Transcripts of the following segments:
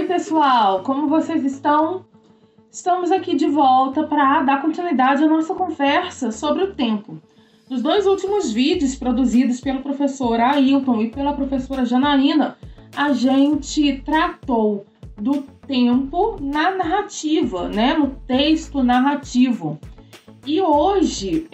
pessoal, como vocês estão? Estamos aqui de volta para dar continuidade à nossa conversa sobre o tempo. Nos dois últimos vídeos produzidos pelo professor Ailton e pela professora Janaína, a gente tratou do tempo na narrativa, né? No texto narrativo. E hoje,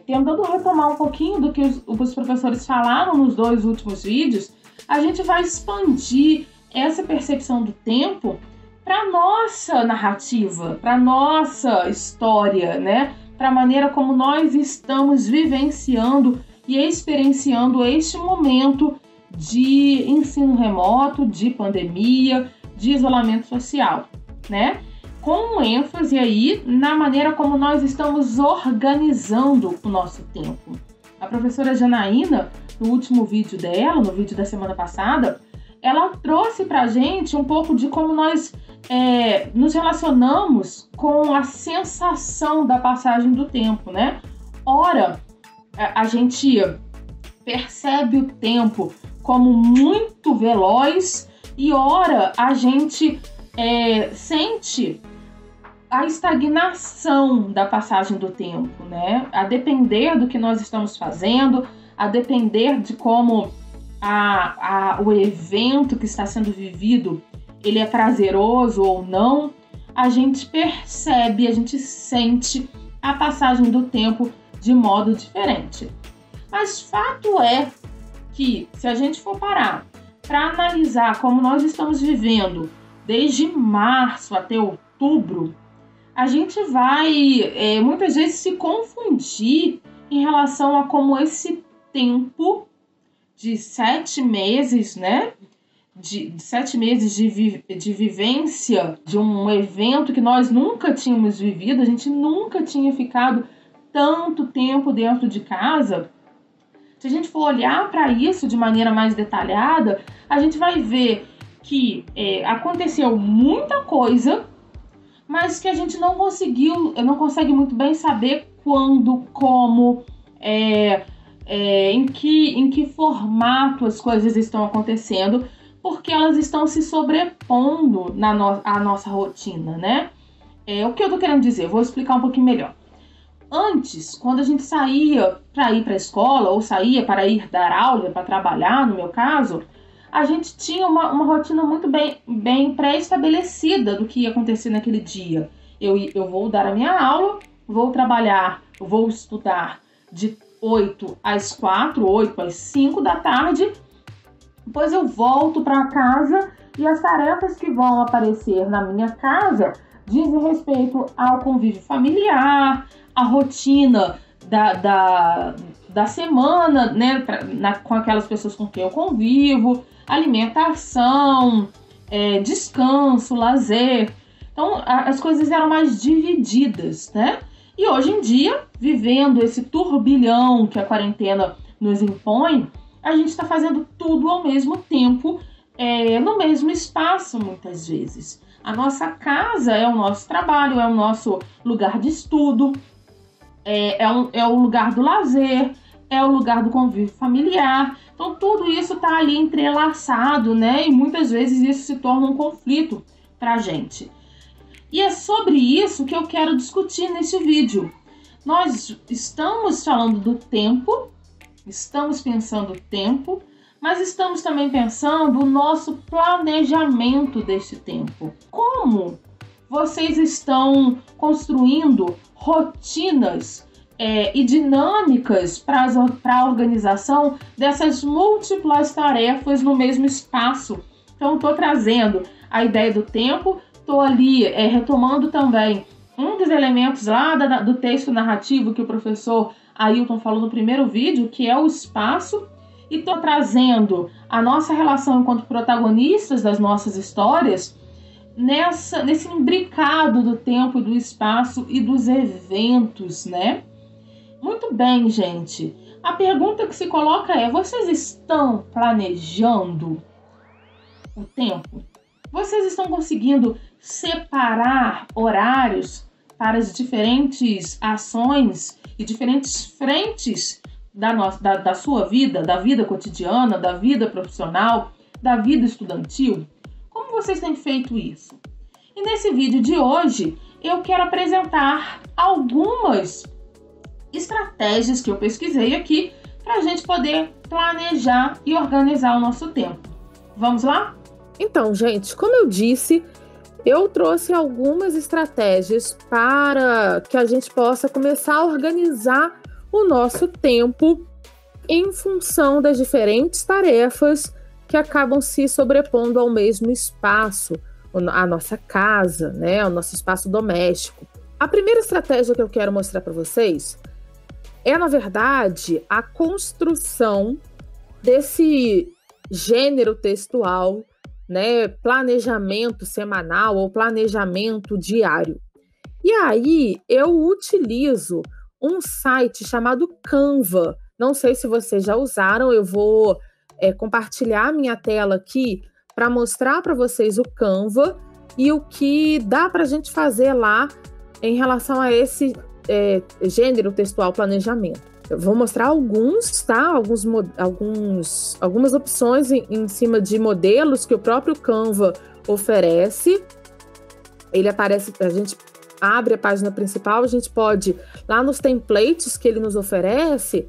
tentando retomar um pouquinho do que os professores falaram nos dois últimos vídeos, a gente vai expandir essa percepção do tempo para a nossa narrativa, para a nossa história, né? Para a maneira como nós estamos vivenciando e experienciando este momento de ensino remoto, de pandemia, de isolamento social, né? Com ênfase aí na maneira como nós estamos organizando o nosso tempo. A professora Janaína, no último vídeo dela, no vídeo da semana passada, ela trouxe para a gente um pouco de como nós nos relacionamos com a sensação da passagem do tempo, né? Ora, a gente percebe o tempo como muito veloz e ora a gente sente a estagnação da passagem do tempo, né? A depender do que nós estamos fazendo, a depender de como o evento que está sendo vivido, ele é prazeroso ou não, a gente percebe, a gente sente a passagem do tempo de modo diferente. Mas fato é que, se a gente for parar para analisar como nós estamos vivendo desde março até outubro, a gente vai muitas vezes se confundir em relação a como esse tempo de 7 meses, né? De 7 meses de vivência de um evento que nós nunca tínhamos vivido, a gente nunca tinha ficado tanto tempo dentro de casa. Se a gente for olhar para isso de maneira mais detalhada, a gente vai ver que aconteceu muita coisa, mas que a gente não consegue muito bem saber quando, como, em que formato as coisas estão acontecendo, porque elas estão se sobrepondo à nossa rotina, né? O que eu tô querendo dizer? Vou explicar um pouquinho melhor. Antes, quando a gente saía para ir para a escola, ou saía para ir dar aula, para trabalhar, no meu caso, a gente tinha uma rotina muito bem pré-estabelecida do que ia acontecer naquele dia. Eu vou dar a minha aula, vou trabalhar, vou estudar de 8 às 4, 8 às 5 da tarde, depois eu volto para casa e as tarefas que vão aparecer na minha casa dizem respeito ao convívio familiar, a rotina da semana, né, com aquelas pessoas com quem eu convivo, alimentação, descanso, lazer. Então, as coisas eram mais divididas, né? E hoje em dia, vivendo esse turbilhão que a quarentena nos impõe, a gente está fazendo tudo ao mesmo tempo, no mesmo espaço, muitas vezes. A nossa casa é o nosso trabalho, é o nosso lugar de estudo, é o lugar do lazer, é o lugar do convívio familiar. Então, tudo isso está ali entrelaçado, né? E muitas vezes isso se torna um conflito para a gente. E é sobre isso que eu quero discutir nesse vídeo. Nós estamos falando do tempo, estamos pensando o tempo, mas estamos também pensando o nosso planejamento desse tempo. Como vocês estão construindo rotinas e dinâmicas para a organização dessas múltiplas tarefas no mesmo espaço? Então, estou trazendo a ideia do tempo, estou ali retomando também um dos elementos lá do texto narrativo que o professor Ailton falou no primeiro vídeo, que é o espaço, e estou trazendo a nossa relação enquanto protagonistas das nossas histórias nesse imbricado do tempo e do espaço e dos eventos, né? Muito bem, gente. A pergunta que se coloca é: vocês estão planejando o tempo? Vocês estão conseguindo separar horários para as diferentes ações e diferentes frentes da sua vida, da vida cotidiana, da vida profissional, da vida estudantil? Como vocês têm feito isso? E nesse vídeo de hoje, eu quero apresentar algumas estratégias que eu pesquisei aqui para a gente poder planejar e organizar o nosso tempo. Vamos lá? Então, gente, como eu disse, eu trouxe algumas estratégias para que a gente possa começar a organizar o nosso tempo em função das diferentes tarefas que acabam se sobrepondo ao mesmo espaço, a nossa casa, né, o nosso espaço doméstico. A primeira estratégia que eu quero mostrar para vocês é, na verdade, a construção desse gênero textual, né, planejamento semanal ou planejamento diário. E aí eu utilizo um site chamado Canva. Não sei se vocês já usaram, eu vou compartilhar minha tela aqui para mostrar para vocês o Canva e o que dá para a gente fazer lá em relação a esse gênero textual planejamento. Eu vou mostrar alguns, tá? Algumas opções em cima de modelos que o próprio Canva oferece. Ele aparece, a gente abre a página principal, a gente pode, lá nos templates que ele nos oferece,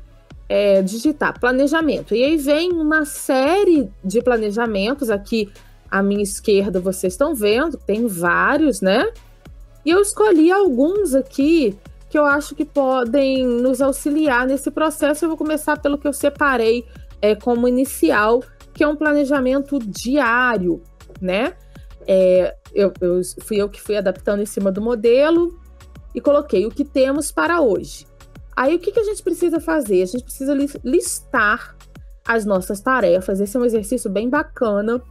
digitar planejamento. E aí vem uma série de planejamentos. Aqui à minha esquerda vocês estão vendo, tem vários, né? E eu escolhi alguns aqui que eu acho que podem nos auxiliar nesse processo. Eu vou começar pelo que eu separei como inicial, que é um planejamento diário, né? Fui eu que fui adaptando em cima do modelo e coloquei o que temos para hoje. Aí o que a gente precisa fazer? A gente precisa listar as nossas tarefas. Esse é um exercício bem bacana.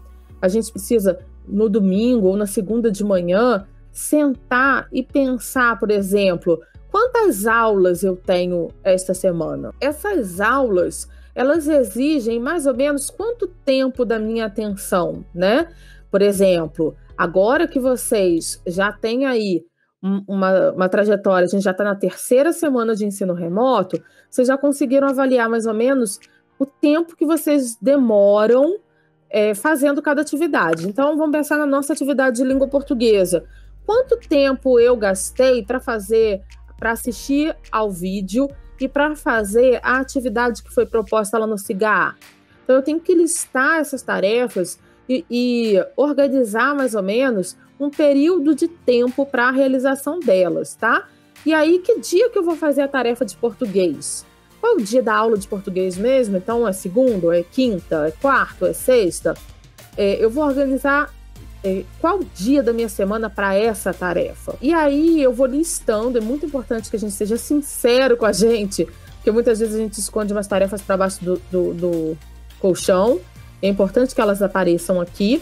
A gente precisa, no domingo ou na segunda de manhã, sentar e pensar, por exemplo, quantas aulas eu tenho esta semana? Essas aulas, elas exigem mais ou menos quanto tempo da minha atenção, né? Por exemplo, agora que vocês já têm aí uma trajetória, a gente já está na 3ª semana de ensino remoto, vocês já conseguiram avaliar mais ou menos o tempo que vocês demoram fazendo cada atividade. Então, vamos pensar na nossa atividade de língua portuguesa. Quanto tempo eu gastei para assistir ao vídeo e para fazer a atividade que foi proposta lá no SIGA? Então, eu tenho que listar essas tarefas e organizar mais ou menos um período de tempo para a realização delas, tá? E aí, que dia que eu vou fazer a tarefa de português? Qual é o dia da aula de português mesmo? Então, é segunda, é quinta, é quarta, é sexta? Eu vou organizar qual dia da minha semana para essa tarefa. E aí, eu vou listando. É muito importante que a gente seja sincero com a gente, porque muitas vezes a gente esconde umas tarefas para baixo do colchão. É importante que elas apareçam aqui.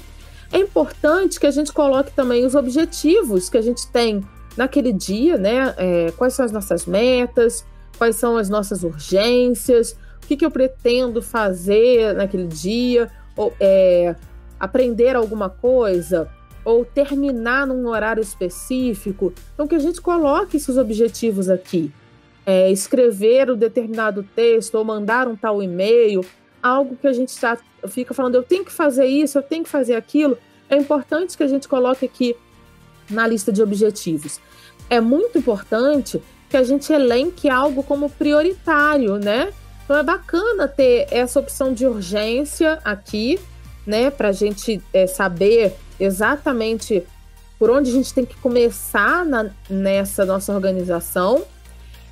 É importante que a gente coloque também os objetivos que a gente tem naquele dia, né? Quais são as nossas metas, quais são as nossas urgências, o que eu pretendo fazer naquele dia, ou aprender alguma coisa, ou terminar num horário específico. Então, que a gente coloque esses objetivos aqui. Escrever um determinado texto ou mandar um tal e-mail, algo que a gente fica falando, eu tenho que fazer isso, eu tenho que fazer aquilo. É importante que a gente coloque aqui na lista de objetivos. É muito importante que a gente elenque algo como prioritário, né? Então é bacana ter essa opção de urgência aqui, né? Para a gente saber exatamente por onde a gente tem que começar nessa nossa organização.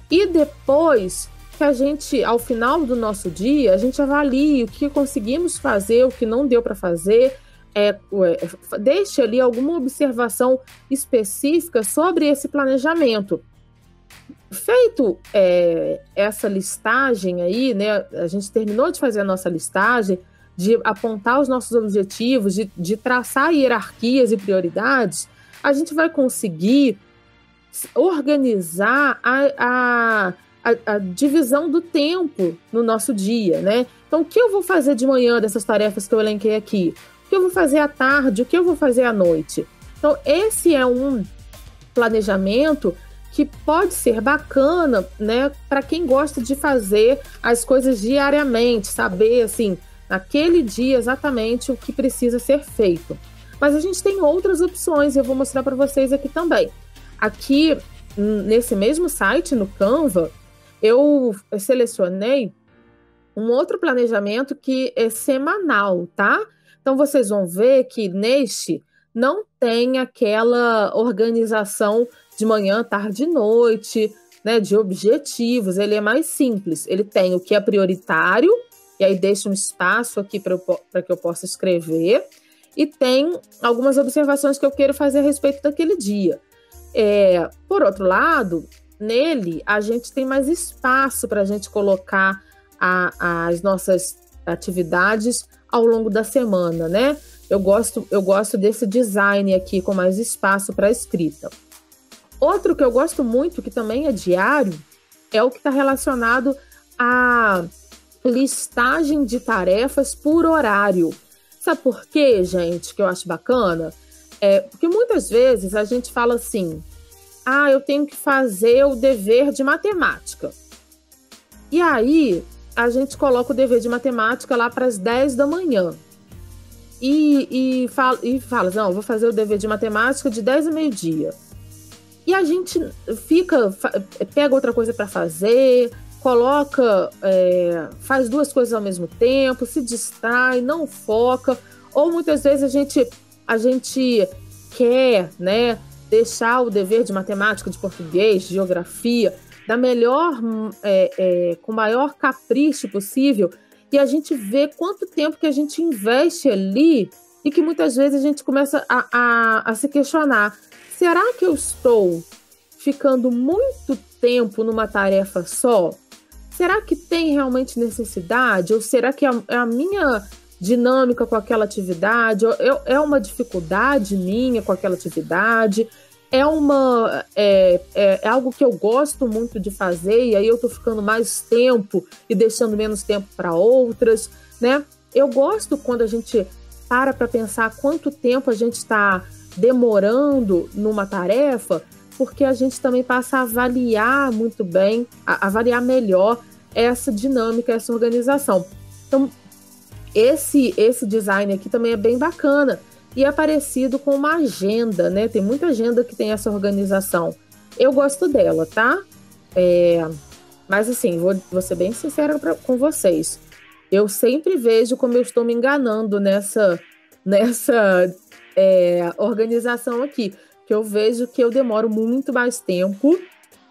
E depois que a gente, ao final do nosso dia, a gente avalie o que conseguimos fazer, o que não deu para fazer, deixe ali alguma observação específica sobre esse planejamento. Feito essa listagem aí, né, a gente terminou de fazer a nossa listagem, de apontar os nossos objetivos, de traçar hierarquias e prioridades, a gente vai conseguir organizar a divisão do tempo no nosso dia, né? Então, o que eu vou fazer de manhã dessas tarefas que eu elenquei aqui? O que eu vou fazer à tarde? O que eu vou fazer à noite? Então, esse é um planejamento que pode ser bacana, né? Para quem gosta de fazer as coisas diariamente, saber, assim, naquele dia exatamente o que precisa ser feito. Mas a gente tem outras opções, eu vou mostrar para vocês aqui também. Aqui, nesse mesmo site, no Canva, eu selecionei um outro planejamento que é semanal, tá? Então, vocês vão ver que neste não tem aquela organização de manhã, tarde e noite, né, de objetivos. Ele é mais simples. Ele tem o que é prioritário, e aí deixa um espaço aqui para que eu possa escrever, e tem algumas observações que eu quero fazer a respeito daquele dia. Por outro lado, nele a gente tem mais espaço para a gente colocar as nossas atividades ao longo da semana, né? Eu gosto desse design aqui com mais espaço para escrita. Outro que eu gosto muito, que também é diário, é o que está relacionado à listagem de tarefas por horário. Sabe por quê, gente, que eu acho bacana? Porque muitas vezes a gente fala assim, eu tenho que fazer o dever de matemática. E aí, a gente coloca o dever de matemática lá para as 10 da manhã. E fala, não, vou fazer o dever de matemática de 10 a meio-dia. E a gente pega outra coisa para fazer, faz duas coisas ao mesmo tempo, se distrai, não foca. Ou muitas vezes a gente quer, né, deixar o dever de matemática, de português, de geografia, com o maior capricho possível, e a gente vê quanto tempo que a gente investe ali, e que muitas vezes a gente começa a se questionar, será que eu estou ficando muito tempo numa tarefa só? Será que tem realmente necessidade? Ou será que é a minha dinâmica com aquela atividade? É uma dificuldade minha com aquela atividade? É algo que eu gosto muito de fazer e aí eu tô ficando mais tempo e deixando menos tempo para outras, né? Eu gosto quando a gente para pensar quanto tempo a gente está demorando numa tarefa, porque a gente também passa a avaliar muito bem, avaliar melhor essa dinâmica, essa organização. Então, esse design aqui também é bem bacana e é parecido com uma agenda, né? Tem muita agenda que tem essa organização. Eu gosto dela, tá? Mas assim, vou ser bem sincera com vocês. Eu sempre vejo como eu estou me enganando nessa organização aqui, que eu vejo que eu demoro muito mais tempo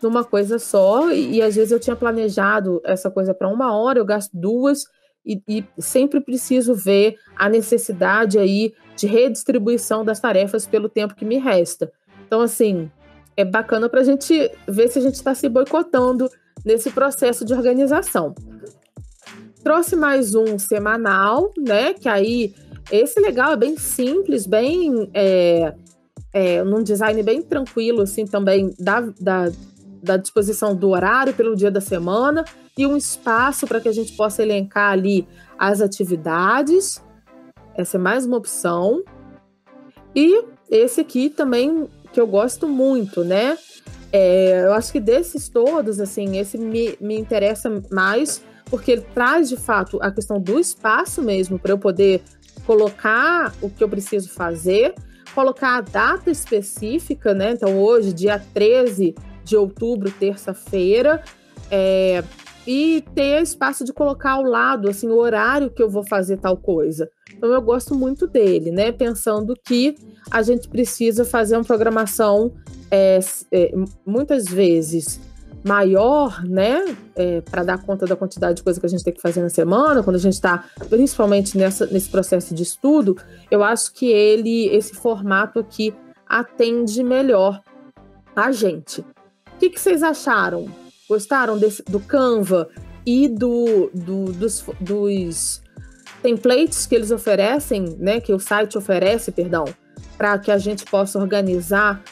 numa coisa só, e às vezes eu tinha planejado essa coisa para 1 hora, eu gasto 2, e sempre preciso ver a necessidade aí de redistribuição das tarefas pelo tempo que me resta. Então, assim, é bacana para a gente ver se a gente está se boicotando nesse processo de organização. Trouxe mais um semanal, né? Que aí, esse legal, é bem simples, bem num design bem tranquilo, assim, também da disposição do horário pelo dia da semana e um espaço para que a gente possa elencar ali as atividades. Essa é mais uma opção. E esse aqui também, que eu gosto muito, né? Eu acho que desses todos, assim, esse me interessa mais, porque ele traz, de fato, a questão do espaço mesmo, para eu poder colocar o que eu preciso fazer, colocar a data específica, né? Então, hoje, dia 13 de outubro, terça-feira, e ter espaço de colocar ao lado, assim, o horário que eu vou fazer tal coisa. Então, eu gosto muito dele, né? Pensando que a gente precisa fazer uma programação muitas vezes maior, né? Para dar conta da quantidade de coisa que a gente tem que fazer na semana, quando a gente está, principalmente nesse processo de estudo, eu acho que esse formato aqui atende melhor a gente. O que vocês acharam? Gostaram do Canva e dos templates que eles oferecem, né? Que o site oferece, para que a gente possa organizar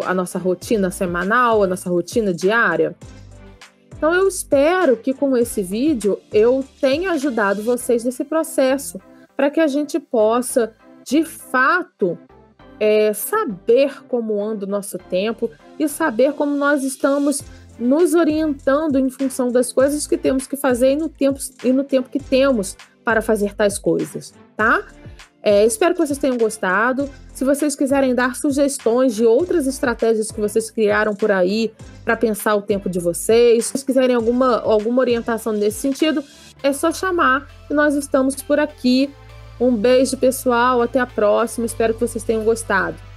a nossa rotina semanal, a nossa rotina diária? Então, eu espero que com esse vídeo eu tenha ajudado vocês nesse processo, para que a gente possa, de fato, saber como anda o nosso tempo e saber como nós estamos nos orientando em função das coisas que temos que fazer e no tempo que temos para fazer tais coisas, tá? Espero que vocês tenham gostado. Se vocês quiserem dar sugestões de outras estratégias que vocês criaram por aí para pensar o tempo de vocês, se vocês quiserem alguma orientação nesse sentido, é só chamar e nós estamos por aqui. Um beijo, pessoal. Até a próxima. Espero que vocês tenham gostado.